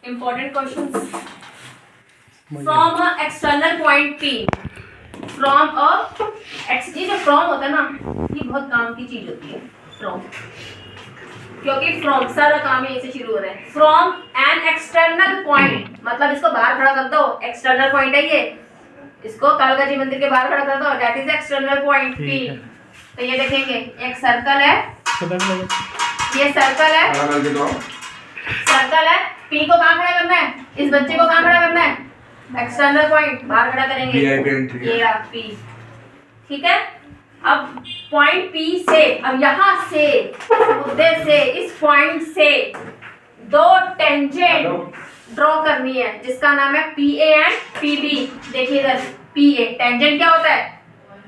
important questions from a external point P from a ये जो from होता है ना, ये बहुत काम की चीज होती है from, क्योंकि from सारा काम यहीं से शुरू हो रहा है। from an external point मतलब इसको बाहर खड़ा कर दो, external point है ये, इसको कालका जी मंदिर के बाहर खड़ा कर दो, that is external point P। तो ये देखेंगे एक सर्कल है, ये सर्कल है, सर्कल है, P को कहाँ खड़ा करना है, इस बच्चे को कहाँ खड़ा करना है, एक्सटर्नल पॉइंट बाहर खड़ा करेंगे, ये रहा P, ठीक है। अब पॉइंट P से, अब यहाँ से मुद्दे से इस पॉइंट से दो टेंजेंट ड्रॉ करनी है जिसका नाम है PA एंड PB। देखिए इधर PA टेंजेंट क्या होता है,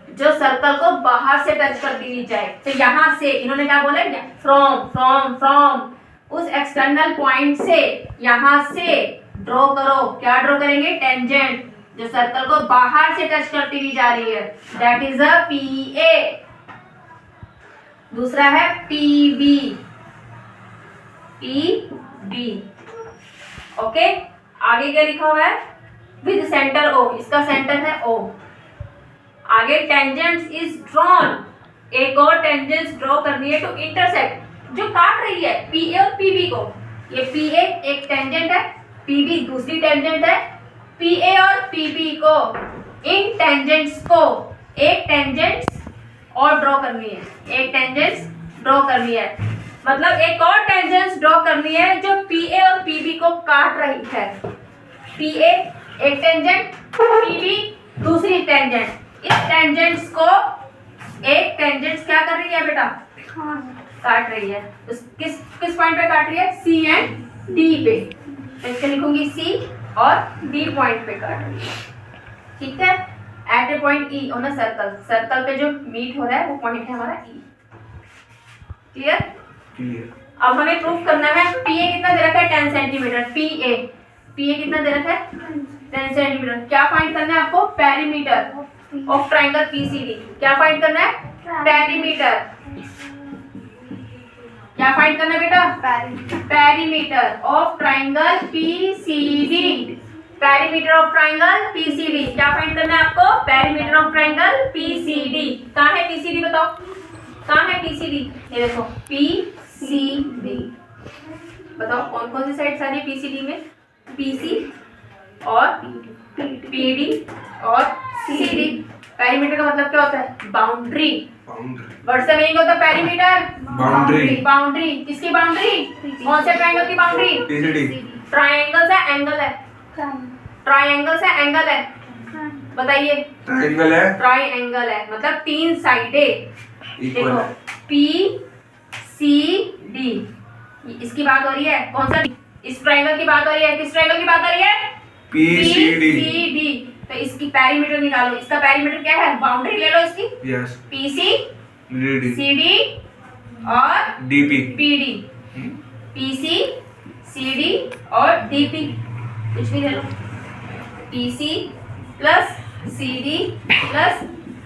जो सर्कल को बाहर से टच करती हुई जाए। तो यहाँ से इन्होंने क्या बोला, फ्रॉम उस एक्सटर्नल पॉइंट से यहाँ से ड्रॉ करो, क्या ड्रॉ करेंगे, टेंजेंट जो सर्कल को बाहर से टच करती हुई जा रही है, दैट इज अ PA। दूसरा है PB, ओके। आगे क्या लिखा हुआ है, विद सेंटर O, इसका सेंटर है O। आगे टेंजेंट्स इज ड्रॉन, एक और टेंजेंट्स ड्रॉ करनी है टू इंटरसेक्ट, जो काट रही है PA और PB को। ये PA एक टेंजेंट है, PB दूसरी टेंजेंट है। PA और PB को, इन टेंजेंट्स को एक टेंजेंट्स और ड्रॉ करनी है, एक टेंजेंट्स ड्रॉ करनी है, मतलब एक और टेंजेंट्स ड्रॉ करनी है जो PA और PB को काट रही है। PA एक टेंजेंट, PB दूसरी टेंजेंट, इस टेंजेंट्स को एक टेंजेंट्स क्या कर रही है बेटा, काट रही है। किस किस पॉइंट पे काट रही है, C एंड D पे। तो इसके लिखूंगी C और D पॉइंट पे काट रही है, ठीक है। At a point E on a circle, circle पे जो मीट हो रहा है वो पॉइंट है हमारा E। क्लियर? अब हमें प्रूफ करना है PA कितना दे रखा है, 10 सेंटीमीटर। PA कितना दे रखा है, 10 सेंटीमीटर। क्या फाइंड करना है आपको, पेरीमीटर ऑफ ट्राइंगल PCD। क्या फाइंड करना है, पेरीमीटर। क्या फाइंड करना है बेटा, perimeter of triangle PCD। Perimeter of triangle PCD क्या फाइंड करना है आपको, पेरीमीटर ऑफ ट्राइंगल PCD। कहाँ है PCD बताओ, कहाँ है PCD, ये देखो PCD। बताओ कौन कौन सी साइड सारी PCD में, PC और PD और CD। पेरीमीटर का मतलब क्या होता है, बाउंड्री। वर्ड से मीनिंग होता है पेरीमीटर, बाउंड्री। किसकी बाउंड्री, कौन से ट्रायंगल की बाउंड्री, ट्रायंगल से एंगल है, ट्रायंगल से एंगल है, बताइए। ट्रायंगल है, ट्रायंगल है मतलब तीन साइडें। देखो PCD, इसकी बात हो रही है, कौन सा, इस ट्रायंगल की बात हो रही है, किस ट्रायंगल की बात हो रही है, PCD। तो इसकी पेरीमीटर निकालो, इसका पेरीमीटर क्या है, बाउंड्री ले लो इसकी, PCD और PD, PCD और DP, कुछ भी ले लो, PC plus CD plus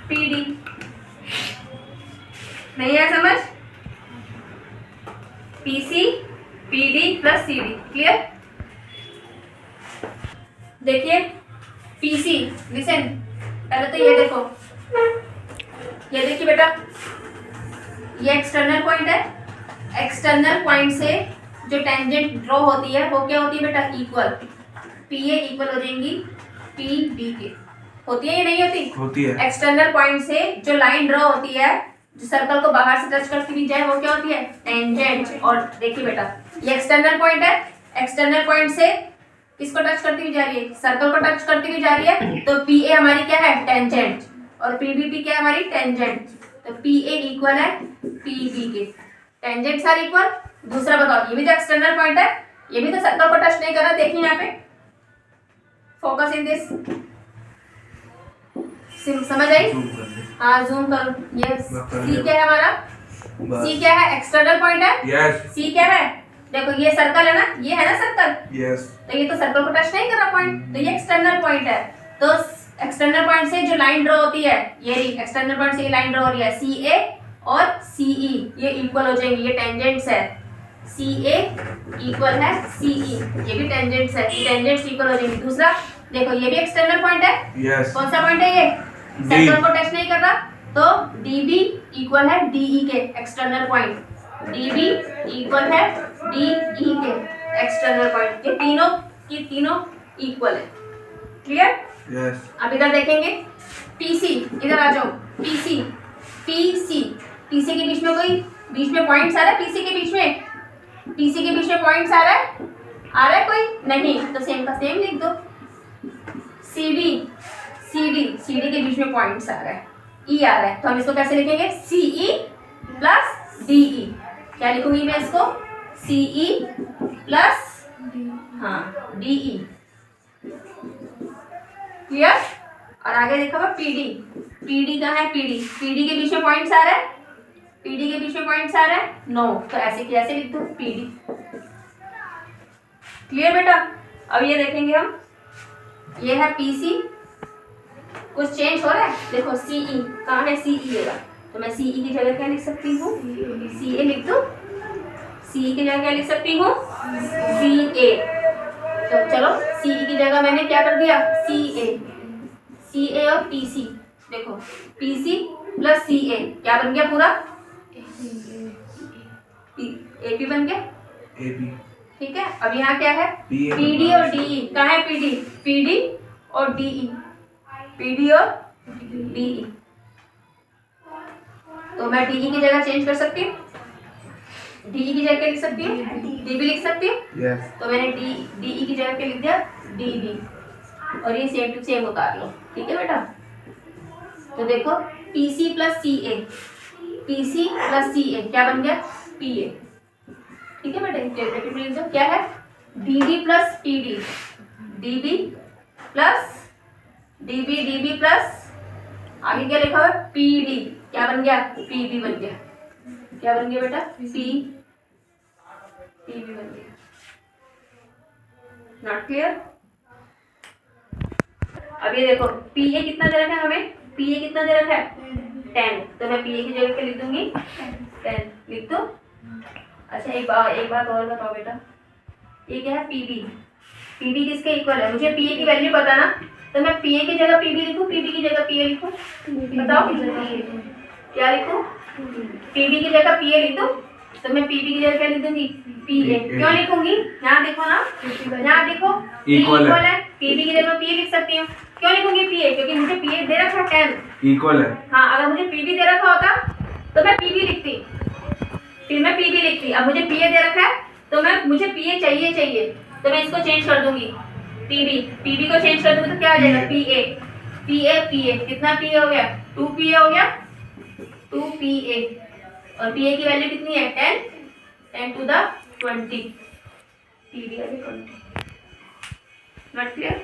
PD। नहीं है समझ, PC PD plus CD, clear. देखिए PC, लिसन, पहले तो ये देखो, ये देखिए बेटा, ये एक्सटर्नल पॉइंट है, एक्सटर्नल पॉइंट से जो टेंजेंट ड्रॉ होती है वो क्या होती है बेटा, इक्वल। PA इक्वल हो जाएंगी PB के, होती है या नहीं होती, होती है। एक्सटर्नल पॉइंट से जो लाइन ड्रॉ होती है, जो सर्कल को बाहर से टच करती हुई जाए, वो क्या होती है, टेंजेंट। और देखिए बेटा, ये एक्सटर्नल पॉइंट है, एक्सटर्नल पॉइंट से किसको टच करती हुई जा रही है, सर्कल को टच करती हुई जा रही है, तो PA हमारी क्या है, टेंजेंट, और PB क्या है हमारी, टेंजेंट। तो PA इक्वल है PB के, टेंजेंट्स आर इक्वल। दूसरा बताओ, ये भी तो एक्सटर्नल पॉइंट है, ये भी तो सर्कल को टच नहीं कर रहा, देखिए यहाँ पे, फोकस इन दिस, समझ आई, हाँ जूम करो। ये C क्या है हमारा, C क्या है, एक्सटर्नल पॉइंट है, यस। C क्या है, देखो ये सर्कल है ना, ये है ना सर्कल, यस। तो ये तो सर्कल को टच नहीं कर रहा पॉइंट, तो ये एक्सटर्नल पॉइंट है। तो एक्सटर्नल पॉइंट से जो लाइन ड्रॉ होती है, ये एक्सटर्नल पॉइंट से ये लाइन ड्रॉ हो रही है, CA और CE, ये इक्वल हो जाएंगे, ये टेंजेंट्स है। सी ए इक्वल है सी ई, ये भी टेंजेंट्स है, टेंजेंट्स इक्वल हो जाएंगे। दूसरा देखो ये भी एक्सटर्नल पॉइंट है, यस कौन सा पॉइंट है ये, सेंटर को टच नहीं कर रहा, तो DB इक्वल है DE के एक्सटर्नल पॉइंट, DB इक्वल है DE के एक्सटर्नल पॉइंट, ये तीनों की तीनों इक्वल है। क्लियर? यस अब इधर देखेंगे PC, इधर आ जाओ, PC PC के बीच में कोई बीच में पॉइंट्स आ रहा है, PC के बीच में पॉइंट्स आ रहा है कोई नहीं, तो सेम का सेम लिख दो। CD के बीच में पॉइंट्स आ रहा है, E आ रहा है, तो हम इसको कैसे लिखेंगे, CE प्लस DE। क्या लिखूंगी मैं इसको, CE प्लस DE। क्लियर? और आगे देखो PD कहाँ है, PD के बीच में पॉइंट्स आ रहा है, PD के बीच में पॉइंट्स आ रहा है, नो, तो ऐसे कैसे लिख दो PD। क्लियर बेटा? अब ये देखेंगे हम, ये है PC, कुछ चेंज हो रहा है, देखो CE कहाँ है, CE होगा, तो मैं CE की जगह क्या लिख सकती हूँ, CA लिख दो, CE की जगह क्या लिख सकती हूँ, CA। तो चलो CE की जगह मैंने क्या कर दिया, CA और PC, देखो PC प्लस CA क्या बन गया पूरा, AP बन गया, AP ठीक है। अब यहाँ क्या है, PA PD और DE, कहाँ है PD और DE, PD और DE, तो मैं DE की जगह चेंज कर सकती हूँ, DE की जगह क्या लिख सकती हूँ, DB लिख सकती हूँ, यस तो मैंने DE की जगह क्या लिख दिया, DB, और ये सेम टू सेम उतार लो, ठीक है बेटा। तो देखो PC प्लस CA क्या बन गया, PA, ठीक है बेटा। ब्रैकेट में लिख दो, क्या है, DB plus PD, DB plus DB plus आगे क्या लिखा हुआ है, PD, क्या बन गया, PB बन गया, क्या बन गया बेटा, PB बन गया। Not clear? अब ये देखो PA कितना दे रखा है हमें, PA कितना दे रखा है 10, तो मैं PA की जगह पे लिख दूंगी 10, लिख दो। अच्छा एक बात और बताओ बेटा, ये क्या है, PB किसके इक्वल है, मुझे PA की वैल्यू पता ना, तो मैं PA की जगह PB लिखूं, PB की जगह PA लिखूं, बताओ क्या लिखूं, PB की जगह PA लिख दूं, तो मैं PB की जगह क्या लिख दूंगी, PA। क्यों लिखूंगी, यहाँ देखो ना, यहाँ देखो इक्वल है, PB की जगह PA लिख सकती हूँ। क्यों लिखूंगी PA, क्योंकि मुझे PA दे रखा है 10, इक्वल है। हाँ, अगर मुझे PB दे रखा होता तो मैं PB लिखती, फिर मैं PB लिखती। अब मुझे PA दे रखा है तो मुझे PA चाहिए, तो मैं इसको चेंज कर दूंगी, PB को चेंज कर दूंगी तो क्या आ जाएगा, PA कितना PA हो गया, 2PA हो गया, 2PA, और PA की वैल्यू कितनी है 10 टू द 20, PB है 20। Not clear?